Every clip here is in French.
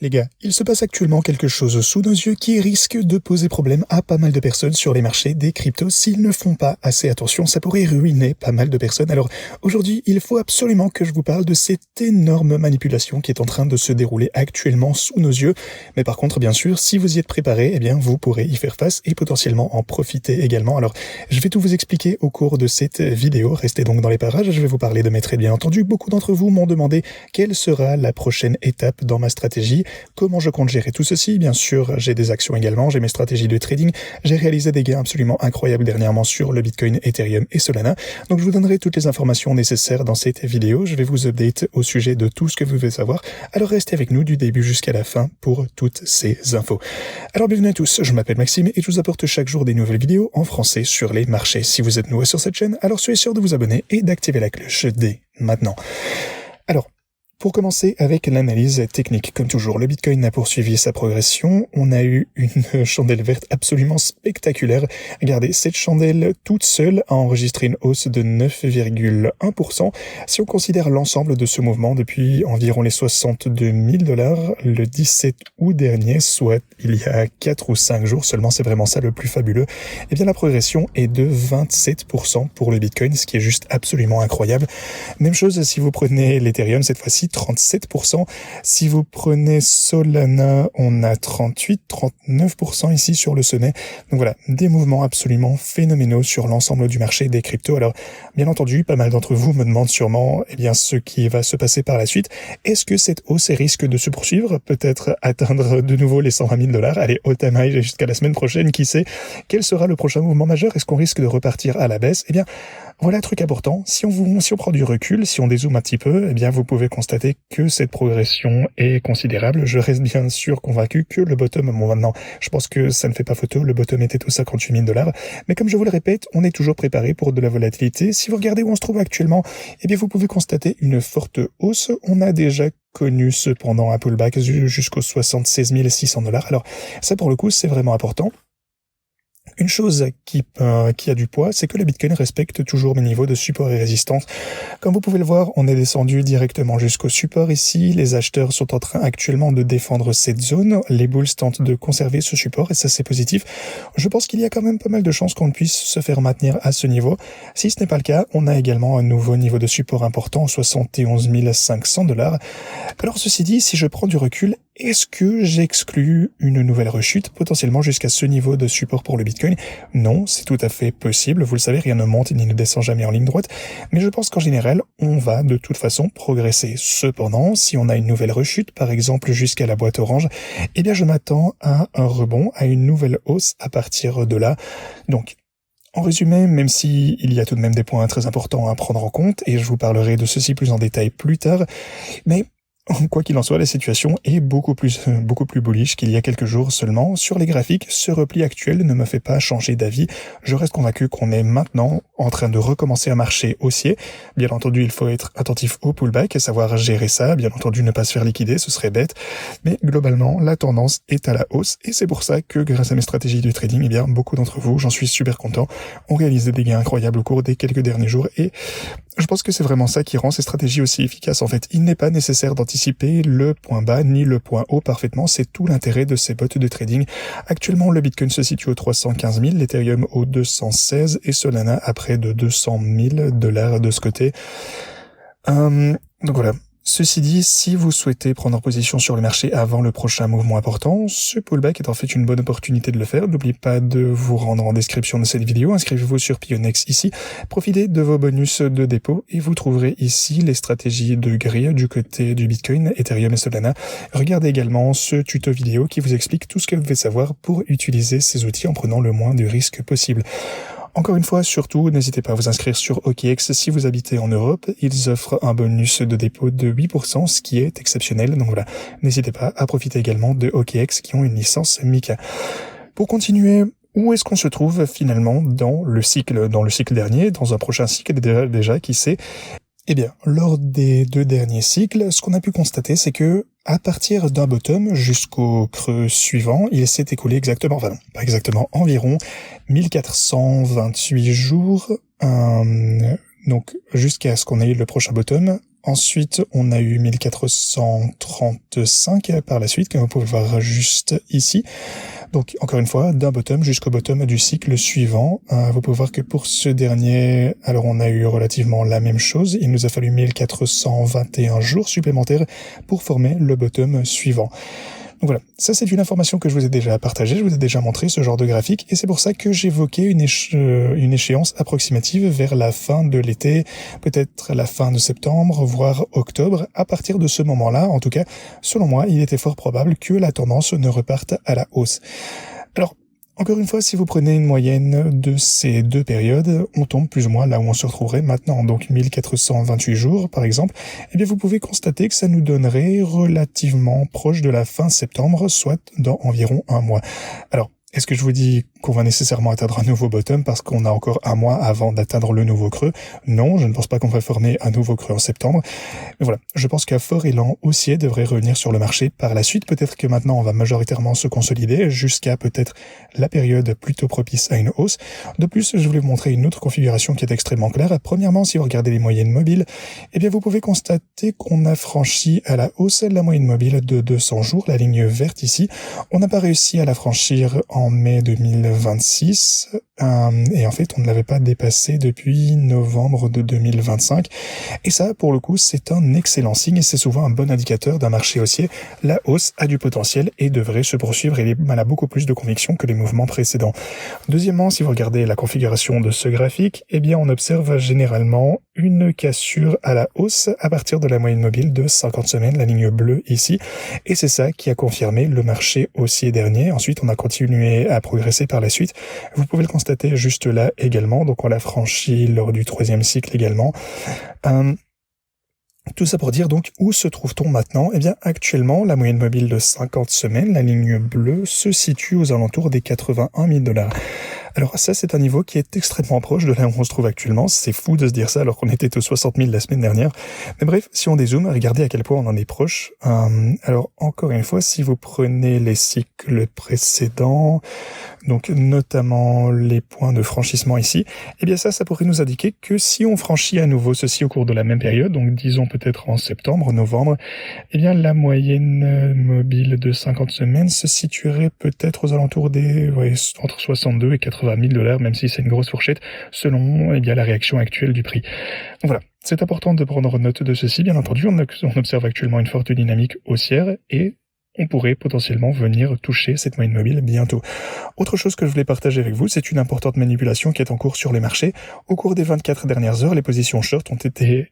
Les gars, il se passe actuellement quelque chose sous nos yeux qui risque de poser problème à pas mal de personnes sur les marchés des cryptos. S'ils ne font pas assez attention, ça pourrait ruiner pas mal de personnes. Alors aujourd'hui, il faut absolument que je vous parle de cette énorme manipulation qui est en train de se dérouler actuellement sous nos yeux. Mais par contre, bien sûr, si vous y êtes préparé, eh bien vous pourrez y faire face et potentiellement en profiter également. Alors je vais tout vous expliquer au cours de cette vidéo. Restez donc dans les parages, je vais vous parler de mes trades bien entendu. Beaucoup d'entre vous m'ont demandé quelle sera la prochaine étape dans ma stratégie. Comment je compte gérer tout ceci? Bien sûr, j'ai des actions également, j'ai mes stratégies de trading, j'ai réalisé des gains absolument incroyables dernièrement sur le Bitcoin, Ethereum et Solana. Donc je vous donnerai toutes les informations nécessaires dans cette vidéo. Je vais vous update au sujet de tout ce que vous devez savoir. Alors restez avec nous du début jusqu'à la fin pour toutes ces infos. Alors bienvenue à tous, je m'appelle Maxime et je vous apporte chaque jour des nouvelles vidéos en français sur les marchés. Si vous êtes nouveau sur cette chaîne, alors soyez sûr de vous abonner et d'activer la cloche dès maintenant. Alors, pour commencer avec l'analyse technique, comme toujours, le Bitcoin a poursuivi sa progression. On a eu une chandelle verte absolument spectaculaire. Regardez, cette chandelle toute seule a enregistré une hausse de 9,1%. Si on considère l'ensemble de ce mouvement depuis environ les 62 000 $, le 17 août dernier, soit il y a 4 ou 5 jours seulement, c'est vraiment ça le plus fabuleux, eh bien la progression est de 27% pour le Bitcoin, ce qui est juste absolument incroyable. Même chose si vous prenez l'Ethereum, cette fois-ci 37%. Si vous prenez Solana, on a 39% ici sur le sommet. Donc voilà, des mouvements absolument phénoménaux sur l'ensemble du marché des cryptos. Alors, bien entendu, pas mal d'entre vous me demandent sûrement, eh bien, ce qui va se passer par la suite. Est-ce que cette hausse risque de se poursuivre? Peut-être atteindre de nouveau les 120 000 $? Allez, au time high jusqu'à la semaine prochaine, qui sait? Quel sera le prochain mouvement majeur? Est-ce qu'on risque de repartir à la baisse? Eh bien, voilà un truc important. Si on prend du recul, si on dézoome un petit peu, eh bien, vous pouvez constater que cette progression est considérable. Je reste bien sûr convaincu que le bottom, bon maintenant, je pense que ça ne fait pas photo, le bottom était aux 58 000 $. Mais comme je vous le répète, on est toujours préparé pour de la volatilité. Si vous regardez où on se trouve actuellement, eh bien, vous pouvez constater une forte hausse. On a déjà connu cependant un pullback jusqu'aux 76 600 $. Alors, ça pour le coup, c'est vraiment important. Une chose qui a du poids, c'est que le Bitcoin respecte toujours mes niveaux de support et résistance. Comme vous pouvez le voir, on est descendu directement jusqu'au support ici. Les acheteurs sont en train actuellement de défendre cette zone. Les bulls tentent de conserver ce support et ça c'est positif. Je pense qu'il y a quand même pas mal de chances qu'on puisse se faire maintenir à ce niveau. Si ce n'est pas le cas, on a également un nouveau niveau de support important, 71 500 $. Alors ceci dit, si je prends du recul, est-ce que j'exclus une nouvelle rechute potentiellement jusqu'à ce niveau de support pour le Bitcoin? Non, c'est tout à fait possible. Vous le savez, rien ne monte ni ne descend jamais en ligne droite. Mais je pense qu'en général, on va de toute façon progresser. Cependant, si on a une nouvelle rechute, par exemple jusqu'à la boîte orange, eh bien je m'attends à un rebond, à une nouvelle hausse à partir de là. Donc, en résumé, même si il y a tout de même des points très importants à prendre en compte, et je vous parlerai de ceci plus en détail plus tard, mais quoi qu'il en soit, la situation est beaucoup plus bullish qu'il y a quelques jours seulement. Sur les graphiques, ce repli actuel ne me fait pas changer d'avis. Je reste convaincu qu'on est maintenant en train de recommencer à marcher haussier. Bien entendu, il faut être attentif au pullback et savoir gérer ça. Bien entendu, ne pas se faire liquider, ce serait bête. Mais globalement, la tendance est à la hausse et c'est pour ça que grâce à mes stratégies de trading, eh bien, beaucoup d'entre vous, j'en suis super content, ont réalisé des gains incroyables au cours des quelques derniers jours et je pense que c'est vraiment ça qui rend ces stratégies aussi efficaces. En fait, il n'est pas nécessaire d'anticiper le point bas ni le point haut parfaitement. C'est tout l'intérêt de ces bots de trading. Actuellement, le Bitcoin se situe aux 315 000, l'Ethereum aux 216 et Solana à près de 200 000 $ de ce côté. Donc voilà. Ceci dit, si vous souhaitez prendre position sur le marché avant le prochain mouvement important, ce pullback est en fait une bonne opportunité de le faire. N'oubliez pas de vous rendre en description de cette vidéo, inscrivez-vous sur Pionex ici, profitez de vos bonus de dépôt et vous trouverez ici les stratégies de grille du côté du Bitcoin, Ethereum et Solana. Regardez également ce tuto vidéo qui vous explique tout ce que vous devez savoir pour utiliser ces outils en prenant le moins de risques possible. Encore une fois, surtout, n'hésitez pas à vous inscrire sur OKX si vous habitez en Europe. Ils offrent un bonus de dépôt de 8%, ce qui est exceptionnel. Donc voilà, n'hésitez pas à profiter également de OKX qui ont une licence MiCA. Pour continuer, où est-ce qu'on se trouve finalement dans le cycle dernier, dans un prochain cycle déjà qui sait? Eh bien, lors des 2 derniers cycles, ce qu'on a pu constater, c'est que à partir d'un bottom jusqu'au creux suivant, il s'est écoulé exactement, enfin non, pas exactement, environ 1428 jours, donc jusqu'à ce qu'on ait eu le prochain bottom. Ensuite, on a eu 1435 par la suite, comme vous pouvez le voir juste ici. Donc, encore une fois, d'un bottom jusqu'au bottom du cycle suivant. Vous pouvez voir que pour ce dernier, alors on a eu relativement la même chose. Il nous a fallu 1421 jours supplémentaires pour former le bottom suivant. Donc voilà, ça c'est une information que je vous ai déjà partagée, je vous ai déjà montré ce genre de graphique, et c'est pour ça que j'évoquais une échéance approximative vers la fin de l'été, peut-être la fin de septembre, voire octobre. À partir de ce moment-là, en tout cas, selon moi, il était fort probable que la tendance ne reparte à la hausse. Alors, encore une fois, si vous prenez une moyenne de ces deux périodes, on tombe plus ou moins là où on se retrouverait maintenant. Donc 1428 jours, par exemple, eh bien vous pouvez constater que ça nous donnerait relativement proche de la fin septembre, soit dans environ un mois. Alors, est-ce que je vous dis qu'on va nécessairement atteindre un nouveau bottom parce qu'on a encore un mois avant d'atteindre le nouveau creux? Non, je ne pense pas qu'on va former un nouveau creux en septembre. Mais voilà, je pense qu'un fort élan haussier devrait revenir sur le marché par la suite. Peut-être que maintenant on va majoritairement se consolider jusqu'à peut-être la période plutôt propice à une hausse. De plus, je voulais vous montrer une autre configuration qui est extrêmement claire. Premièrement, si vous regardez les moyennes mobiles, eh bien vous pouvez constater qu'on a franchi à la hausse la moyenne mobile de 200 jours, la ligne verte ici. On n'a pas réussi à la franchir en mai 2026 et en fait on ne l'avait pas dépassé depuis novembre de 2025, et ça pour le coup c'est un excellent signe et c'est souvent un bon indicateur d'un marché haussier. La hausse a du potentiel et devrait se poursuivre, et elle a beaucoup plus de conviction que les mouvements précédents. Deuxièmement, si vous regardez la configuration de ce graphique, eh bien on observe généralement une cassure à la hausse à partir de la moyenne mobile de 50 semaines, la ligne bleue ici, et c'est ça qui a confirmé le marché haussier dernier. Ensuite on a continué à progresser par la suite. Vous pouvez le constater juste là également, donc on l'a franchi lors du troisième cycle également. Tout ça pour dire donc où se trouve-t-on maintenant? Eh bien actuellement, la moyenne mobile de 50 semaines, la ligne bleue, se situe aux alentours des 81 000 $. Alors ça, c'est un niveau qui est extrêmement proche de là où on se trouve actuellement. C'est fou de se dire ça alors qu'on était aux 60 000 la semaine dernière. Mais bref, si on dézoome, regardez à quel point on en est proche. Alors encore une fois, si vous prenez les cycles précédents, donc notamment les points de franchissement ici, eh bien ça pourrait nous indiquer que si on franchit à nouveau ceci au cours de la même période, donc disons peut-être en septembre, novembre, eh bien la moyenne mobile de 50 semaines se situerait peut-être aux alentours des entre 62 et 80 000 $, même si c'est une grosse fourchette, selon la réaction actuelle du prix. Donc voilà, c'est important de prendre note de ceci. Bien entendu, on observe actuellement une forte dynamique haussière et on pourrait potentiellement venir toucher cette moyenne mobile bientôt. Autre chose que je voulais partager avec vous, c'est une importante manipulation qui est en cours sur les marchés. Au cours des 24 dernières heures, les positions short ont été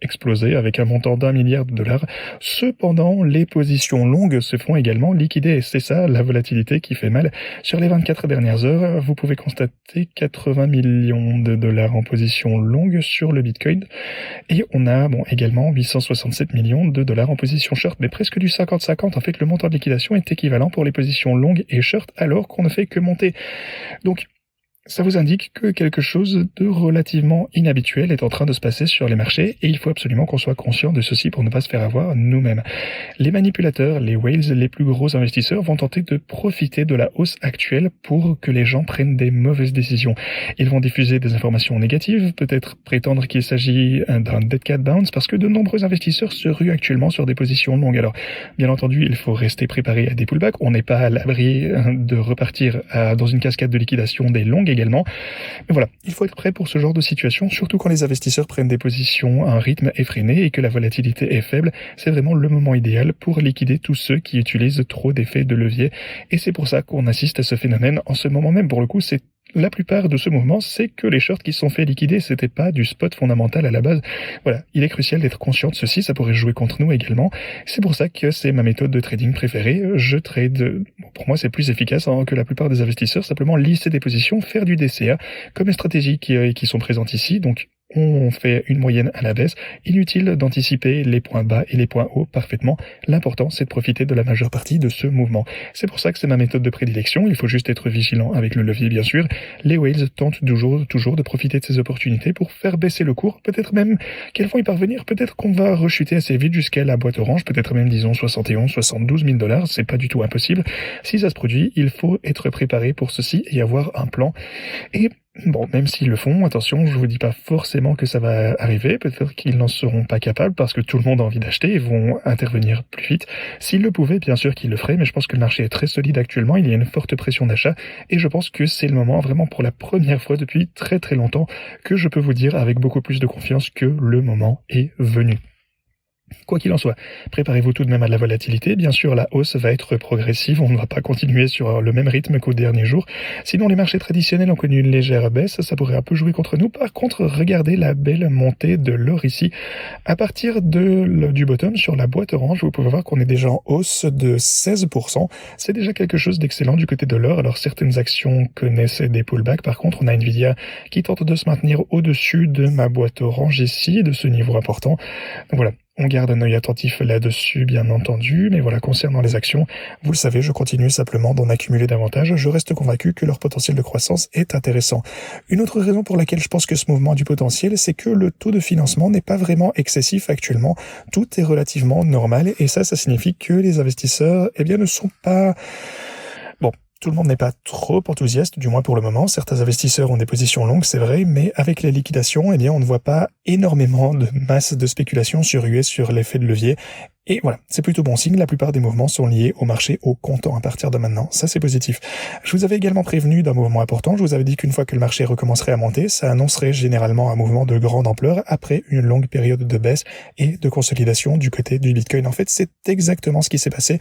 explosées avec un montant d'1 milliard de $. Cependant, les positions longues se font également liquider, et c'est ça la volatilité qui fait mal. Sur les 24 dernières heures, vous pouvez constater 80 millions de dollars en position longue sur le Bitcoin, et on a également 867 millions de dollars en position short, mais presque du 50-50. En fait, le montant de liquidation est équivalent pour les positions longues et short alors qu'on ne fait que monter. Donc, ça vous indique que quelque chose de relativement inhabituel est en train de se passer sur les marchés, et il faut absolument qu'on soit conscient de ceci pour ne pas se faire avoir nous-mêmes. Les manipulateurs, les whales, les plus gros investisseurs vont tenter de profiter de la hausse actuelle pour que les gens prennent des mauvaises décisions. Ils vont diffuser des informations négatives, peut-être prétendre qu'il s'agit d'un dead cat bounce, parce que de nombreux investisseurs se ruent actuellement sur des positions longues. Alors, bien entendu, il faut rester préparé à des pullbacks. On n'est pas à l'abri de repartir dans une cascade de liquidation des longues également. Mais voilà, il faut être prêt pour ce genre de situation, surtout quand les investisseurs prennent des positions à un rythme effréné et que la volatilité est faible. C'est vraiment le moment idéal pour liquider tous ceux qui utilisent trop d'effets de levier. Et c'est pour ça qu'on assiste à ce phénomène en ce moment même. Pour le coup, c'est la plupart de ce mouvement, c'est que les shorts qui se sont fait liquider, c'était pas du spot fondamental à la base. Voilà, il est crucial d'être conscient de ceci, ça pourrait jouer contre nous également. C'est pour ça que c'est ma méthode de trading préférée. Je trade, pour moi c'est plus efficace que la plupart des investisseurs, simplement lisser des positions, faire du DCA, comme les stratégies qui sont présentes ici. Donc on fait une moyenne à la baisse. Inutile d'anticiper les points bas et les points hauts parfaitement. L'important, c'est de profiter de la majeure partie de ce mouvement. C'est pour ça que c'est ma méthode de prédilection. Il faut juste être vigilant avec le levier, bien sûr. Les whales tentent toujours de profiter de ces opportunités pour faire baisser le cours. Peut-être même qu'elles vont y parvenir. Peut-être qu'on va rechuter assez vite jusqu'à la boîte orange. Peut-être même, disons, 71, 72 000 $. C'est pas du tout impossible. Si ça se produit, il faut être préparé pour ceci et avoir un plan. Et Bon, même s'ils le font, attention, je vous dis pas forcément que ça va arriver, peut-être qu'ils n'en seront pas capables parce que tout le monde a envie d'acheter et vont intervenir plus vite. S'ils le pouvaient, bien sûr qu'ils le feraient, mais je pense que le marché est très solide actuellement, il y a une forte pression d'achat et je pense que c'est le moment, vraiment pour la première fois depuis très très longtemps, que je peux vous dire avec beaucoup plus de confiance que le moment est venu. Quoi qu'il en soit, préparez-vous tout de même à de la volatilité. Bien sûr, la hausse va être progressive. On ne va pas continuer sur le même rythme qu'au dernier jour. Sinon, les marchés traditionnels ont connu une légère baisse. Ça pourrait un peu jouer contre nous. Par contre, regardez la belle montée de l'or ici. À partir du bottom sur la boîte orange, vous pouvez voir qu'on est déjà en hausse de 16%. C'est déjà quelque chose d'excellent du côté de l'or. Alors, certaines actions connaissent des pullbacks. Par contre, on a Nvidia qui tente de se maintenir au-dessus de ma boîte orange ici, de ce niveau important. Donc voilà. On garde un œil attentif là-dessus, bien entendu, mais voilà, concernant les actions, vous le savez, je continue simplement d'en accumuler davantage. Je reste convaincu que leur potentiel de croissance est intéressant. Une autre raison pour laquelle je pense que ce mouvement a du potentiel, c'est que le taux de financement n'est pas vraiment excessif actuellement. Tout est relativement normal, et ça signifie que les investisseurs, ne sont pas... Bon, tout le monde n'est pas trop enthousiaste, du moins pour le moment. Certains investisseurs ont des positions longues, c'est vrai, mais avec les liquidations, on ne voit pas énormément de masse de spéculation sur US, sur l'effet de levier. Et voilà, c'est plutôt bon signe. La plupart des mouvements sont liés au marché au comptant à partir de maintenant. Ça, c'est positif. Je vous avais également prévenu d'un mouvement important. Je vous avais dit qu'une fois que le marché recommencerait à monter, ça annoncerait généralement un mouvement de grande ampleur après une longue période de baisse et de consolidation du côté du Bitcoin. En fait, c'est exactement ce qui s'est passé.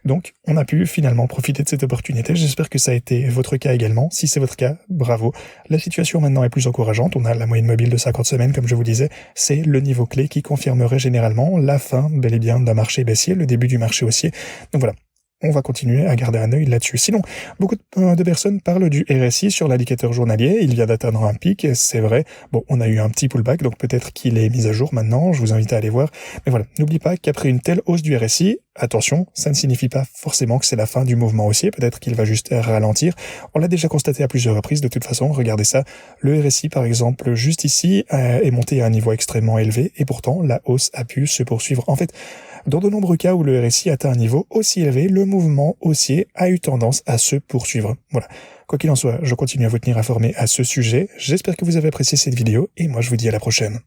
Donc, on a pu finalement profiter de cette opportunité. J'espère que ça a été votre cas également. Si c'est votre cas, bravo. La situation maintenant est plus encourageante. On a la moyenne mobile de 50 semaines, comme je vous disais. C'est le niveau clé qui confirmerait généralement la fin, bel et bien, d'un marché baissier, le début du marché haussier. Donc voilà, on va continuer à garder un œil là-dessus. Sinon, beaucoup de personnes parlent du RSI sur l'indicateur journalier. Il vient d'atteindre un pic, c'est vrai. Bon, on a eu un petit pullback, donc peut-être qu'il est mis à jour maintenant. Je vous invite à aller voir. Mais voilà, n'oublie pas qu'après une telle hausse du RSI, attention, ça ne signifie pas forcément que c'est la fin du mouvement haussier. Peut-être qu'il va juste ralentir. On l'a déjà constaté à plusieurs reprises. De toute façon, regardez ça. Le RSI, par exemple, juste ici, est monté à un niveau extrêmement élevé et pourtant, la hausse a pu se poursuivre. En fait, dans de nombreux cas où le RSI atteint un niveau aussi élevé, le mouvement haussier a eu tendance à se poursuivre. Voilà. Quoi qu'il en soit, je continue à vous tenir informé à ce sujet. J'espère que vous avez apprécié cette vidéo et moi je vous dis à la prochaine.